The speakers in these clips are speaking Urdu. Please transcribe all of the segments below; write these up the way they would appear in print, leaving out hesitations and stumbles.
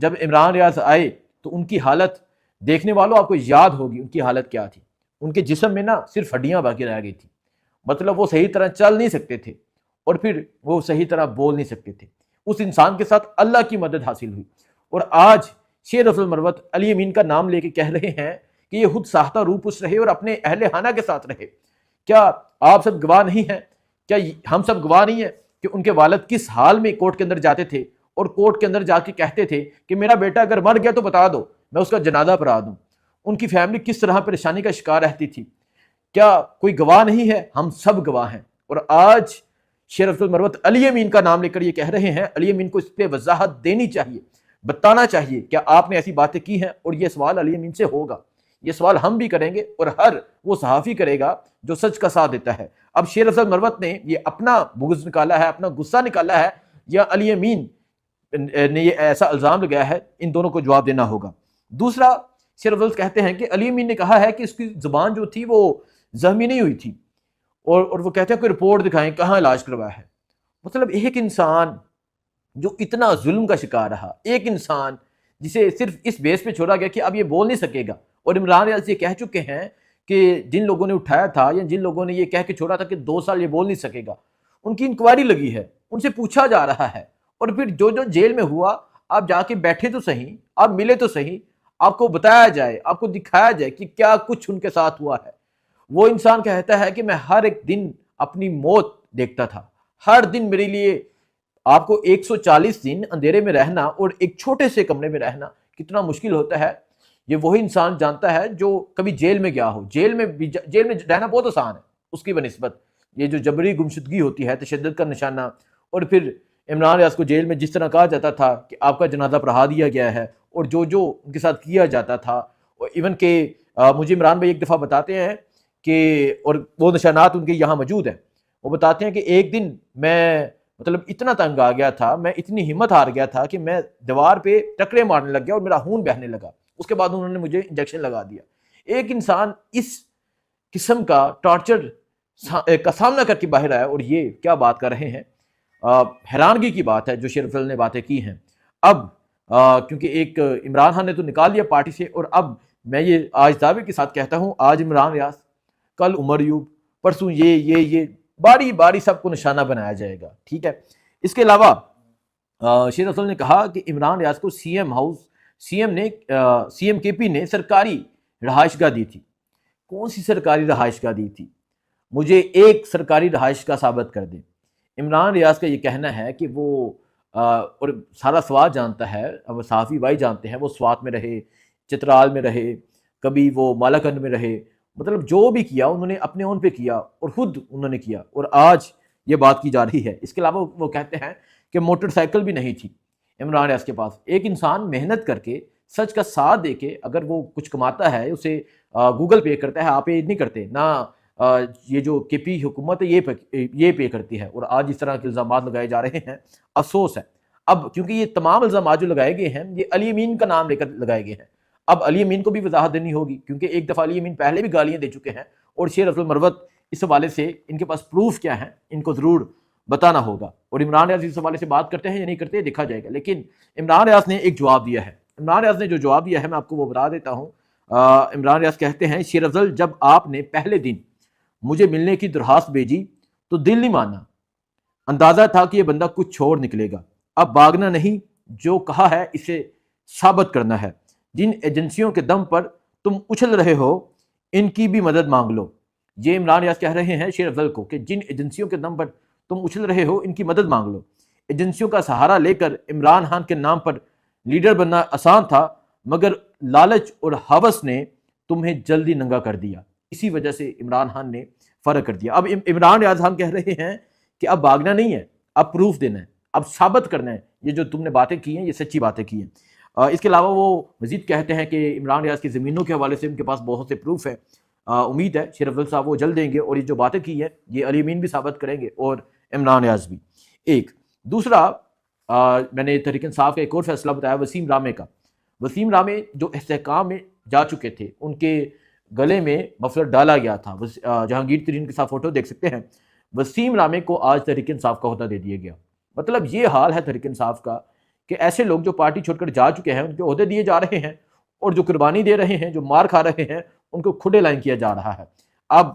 جب عمران ریاض آئے تو ان کی حالت دیکھنے والوں آپ کو یاد ہوگی ان کی حالت کیا تھی. ان کے جسم میں نا صرف ہڈیاں باقی رہ گئی تھی. مطلب وہ صحیح طرح چل نہیں سکتے تھے اور پھر وہ صحیح طرح بول نہیں سکتے تھے. اس انسان کے ساتھ اللہ کی مدد حاصل ہوئی. اور آج شیر افضل مروت علی امین کا نام لے کے کہہ رہے ہیں کہ یہ خود ساختہ روپ اس رہے اور اپنے اہل خانہ کے ساتھ رہے. کیا آپ سب گواہ نہیں ہیں؟ کیا ہم سب گواہ نہیں ہیں کہ ان کے والد کس حال میں کورٹ کے اندر جاتے تھے اور کورٹ کے اندر جا کے کہتے تھے کہ میرا بیٹا اگر مر گیا تو بتا دو، میں اس کا جنازہ پڑھا دوں. ان کی فیملی کس طرح پریشانی کا شکار رہتی تھی. کیا کوئی گواہ نہیں ہے؟ ہم سب گواہ ہیں. اور آج شیر افضل مروت علی امین کا نام لے کر یہ کہہ رہے ہیں. علی امین کو اس پہ وضاحت دینی چاہیے، بتانا چاہیے کیا آپ نے ایسی باتیں کی ہیں. اور یہ سوال علی امین سے ہوگا، یہ سوال ہم بھی کریں گے اور ہر وہ صحافی کرے گا جو سچ کا ساتھ دیتا ہے. اب شیر افضل مروت نے یہ اپنا بغض نکالا ہے، اپنا غصہ نکالا ہے، یا علی امین نے یہ ایسا الزام لگایا ہے، ان دونوں کو جواب دینا ہوگا. دوسرا، شیر افضل کہتے ہیں کہ علی امین نے کہا ہے کہ اس کی زبان جو تھی وہ زخمی نہیں ہوئی تھی، اور وہ کہتے ہیں کہ رپورٹ دکھائیں کہاں علاج کروایا ہے. مطلب ایک انسان جو اتنا ظلم کا شکار رہا، ایک انسان جسے صرف اس بیس پہ چھوڑا گیا کہ اب یہ بول نہیں سکے گا. اور عمران ریاض یہ کہہ چکے ہیں کہ جن لوگوں نے اٹھایا تھا یا جن لوگوں نے یہ کہہ کے چھوڑا تھا کہ 2 سال یہ بول نہیں سکے گا، ان کی انکوائری لگی ہے، ان سے پوچھا جا رہا ہے. اور پھر جو جو جیل میں ہوا آپ جا کے بیٹھے تو صحیح، آپ ملے تو صحیح، آپ کو بتایا جائے، آپ کو دکھایا جائے کہ کیا کچھ ان کے ساتھ ہوا ہے. وہ انسان کہتا ہے کہ میں ہر ایک دن اپنی موت دیکھتا تھا، ہر دن میرے لیے. آپ کو 140 دن اندھیرے میں رہنا اور ایک چھوٹے سے کمرے میں رہنا کتنا مشکل ہوتا ہے، یہ وہی انسان جانتا ہے جو کبھی جیل میں گیا ہو. جیل میں رہنا بہت آسان ہے اس کی بنسبت یہ جو جبری گمشدگی ہوتی ہے، تشدد کا نشانہ. اور پھر عمران ریاض کو جیل میں جس طرح کہا جاتا تھا کہ آپ کا جنازہ پڑھا دیا گیا ہے، اور جو جو ان کے ساتھ کیا جاتا تھا. ایون کہ مجھے عمران بھائی ایک دفعہ بتاتے ہیں کہ، اور وہ نشانات ان کے یہاں موجود ہیں، وہ بتاتے ہیں کہ ایک دن میں مطلب اتنا تنگ آ گیا تھا، میں اتنی ہمت ہار گیا تھا کہ میں دیوار پہ ٹکرے مارنے لگ گیا اور میرا خون بہنے لگا. اس کے بعد انہوں نے مجھے انجیکشن لگا دیا. ایک انسان اس قسم کا ٹارچر کا سامنا کر کے باہر آیا، اور یہ کیا بات کر رہے ہیں. حیرانگی کی بات ہے جو شیر افضل نے باتیں کی ہیں. اب کیونکہ ایک عمران خان نے تو نکال دیا پارٹی سے، اور اب میں یہ آج دعوے کے ساتھ کہتا ہوں، آج عمران ریاض، کل عمر ایوب، پرسوں یہ باری باری سب کو نشانہ بنایا جائے گا. ٹھیک ہے. اس کے علاوہ شیر افضل نے کہا کہ عمران ریاض کو سی ایم کے پی نے سرکاری رہائش گاہ دی تھی. کون سی سرکاری رہائش گاہ دی تھی؟ مجھے ایک سرکاری رہائش گاہ ثابت کر دیں. عمران ریاض کا یہ کہنا ہے کہ وہ اور سارا سوات جانتا ہے، اب صحافی بھائی جانتے ہیں، وہ سوات میں رہے، چترال میں رہے، کبھی وہ مالاکنڈ میں رہے. مطلب جو بھی کیا انہوں نے اپنے اون پہ کیا اور خود انہوں نے کیا، اور آج یہ بات کی جا رہی ہے. اس کے علاوہ وہ کہتے ہیں کہ موٹر سائیکل بھی نہیں تھی عمران ریاض کے پاس. ایک انسان محنت کر کے سچ کا ساتھ دے کے اگر وہ کچھ کماتا ہے، اسے گوگل پے کرتا ہے، آپ پے نہیں کرتے نا، یہ جو کے پی حکومت ہے یہ پے کرتی ہے. اور آج اس طرح کے الزامات لگائے جا رہے ہیں، افسوس ہے. اب کیونکہ یہ تمام الزامات جو لگائے گئے ہیں یہ علی امین کا نام لے کر لگائے گئے ہیں، اب علی امین کو بھی وضاحت دینی ہوگی، کیونکہ ایک دفعہ علی امین پہلے بھی گالیاں دے چکے ہیں. اور شیر افضل مروت اس حوالے سے ان کے پاس پروف کیا ہے، ان کو ضرور بتانا ہوگا. اور عمران ریاض اس حوالے سے بات کرتے ہیں یا نہیں کرتے دیکھا جائے گا. لیکن عمران ریاض نے ایک جواب دیا ہے. عمران ریاض نے جو جواب دیا ہے میں آپ کو وہ بتا دیتا ہوں. عمران ریاض کہتے ہیں، شیر افضل، جب آپ نے پہلے دن مجھے ملنے کی درخواست بھیجی تو دل نہیں مانا، اندازہ تھا کہ یہ بندہ کچھ چھوڑ نکلے گا. اب بھاگنا نہیں، جو کہا ہے اسے ثابت کرنا ہے. جن ایجنسیوں کے دم پر تم اچھل رہے ہو ان کی بھی مدد مانگ لو. یہ عمران ریاض کہہ رہے ہیں شیر افضل کو کہ جن ایجنسیوں کے دم پر تم اچھل رہے ہو ان کی مدد مانگ لو. ایجنسیوں کا سہارا لے کر عمران خان کے نام پر لیڈر بننا آسان تھا، مگر لالچ اور ہوس نے تمہیں جلدی ننگا کر دیا. اسی وجہ سے عمران خان نے فرق کر دیا. اب عمران ریاض خان کہہ رہے ہیں کہ اب بھاگنا نہیں ہے، اب پروف دینا ہے، اب ثابت کرنا ہے یہ جو تم نے باتیں کی ہیں یہ سچی باتیں کی ہیں. اس کے علاوہ وہ مزید کہتے ہیں کہ عمران ریاض کی زمینوں کے حوالے سے ان کے پاس بہت سے پروف ہے. امید ہے شیر افضل صاحب وہ جلد دیں گے، اور یہ جو باتیں کی ہیں یہ علی امین بھی ثابت کریں گے اور عمران ریاض بھی. ایک دوسرا، میں نے تحریک انصاف کا ایک اور فیصلہ بتایا وسیم رامے کا. وسیم رامے جو استحکام میں جا چکے تھے، ان کے گلے میں مفلر ڈالا گیا تھا. جہانگیر ترین کے ساتھ فوٹو دیکھ سکتے ہیں. وسیم رامے کو آج تحریک انصاف کا عہدہ دے دیا گیا. مطلب یہ حال ہے تحریک انصاف کا کہ ایسے لوگ جو پارٹی چھوڑ کر جا چکے ہیں ان کے عہدے دیے جا رہے ہیں، اور جو قربانی دے رہے ہیں، جو مار کھا رہے ہیں، ان کو کھڈے لائن کیا جا رہا ہے۔ اب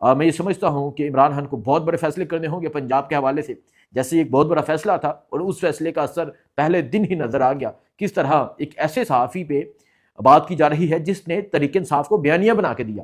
میں یہ سمجھتا ہوں کہ عمران خان کو بہت بڑے فیصلے کرنے ہوں گے پنجاب کے حوالے سے، جیسے ایک بہت بڑا فیصلہ تھا اور اس فیصلے کا اثر پہلے دن ہی نظر آ گیا، کس طرح ایک ایسے صحافی پہ بات کی جا رہی ہے جس نے تحریک انصاف کو بیانیہ بنا کے دیا،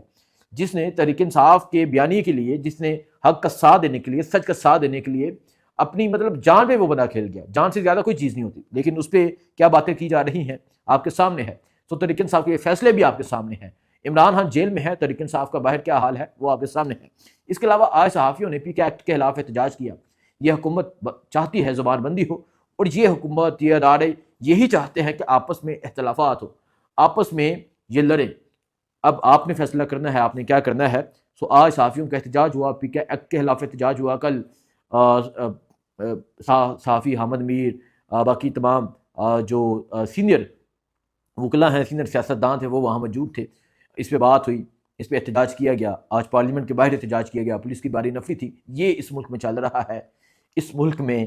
جس نے تحریک انصاف کے بیانیے کے لیے، جس نے حق کا ساتھ دینے کے لیے، سچ کا ساتھ دینے کے لیے اپنی جان پہ وہ بنا کھیل گیا۔ جان سے زیادہ کوئی چیز نہیں ہوتی، لیکن اس پہ کیا باتیں کی جا رہی ہیں آپ کے سامنے ہے۔ تو تحریک انصاف کے یہ فیصلے بھی آپ کے سامنے ہیں۔ عمران خان جیل میں ہے، تحریک انصاف کا باہر کیا حال ہے وہ آپ کے سامنے ہے۔ اس کے علاوہ آج صحافیوں نے پی کے ایکٹ کے خلاف احتجاج کیا۔ یہ حکومت چاہتی ہے زبان بندی ہو، اور یہ حکومت، یہ ادارے یہی چاہتے ہیں کہ آپس میں اختلافات ہو، آپس میں یہ لڑیں۔ اب آپ نے فیصلہ کرنا ہے، آپ نے کیا کرنا ہے۔ آج صحافیوں کا احتجاج ہوا، پی کے ایکٹ کے خلاف احتجاج ہوا، کل صحافی حامد میر، باقی تمام جو سینئر وکلا ہیں، سینئر سیاستدان تھے، وہ وہاں موجود تھے۔ اس پہ بات ہوئی، اس پہ احتجاج کیا گیا۔ آج پارلیمنٹ کے باہر احتجاج کیا گیا، پولیس کی باری نفری تھی۔ یہ اس ملک میں چل رہا ہے۔ اس ملک میں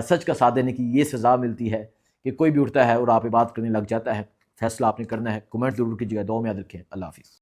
سچ کا ساتھ دینے کی یہ سزا ملتی ہے کہ کوئی بھی اٹھتا ہے اور آپ پہ بات کرنے لگ جاتا ہے۔ فیصلہ آپ نے کرنا ہے۔ کمنٹ ضرور کیجیے گا، دعا میں یاد رکھیں۔ اللہ حافظ۔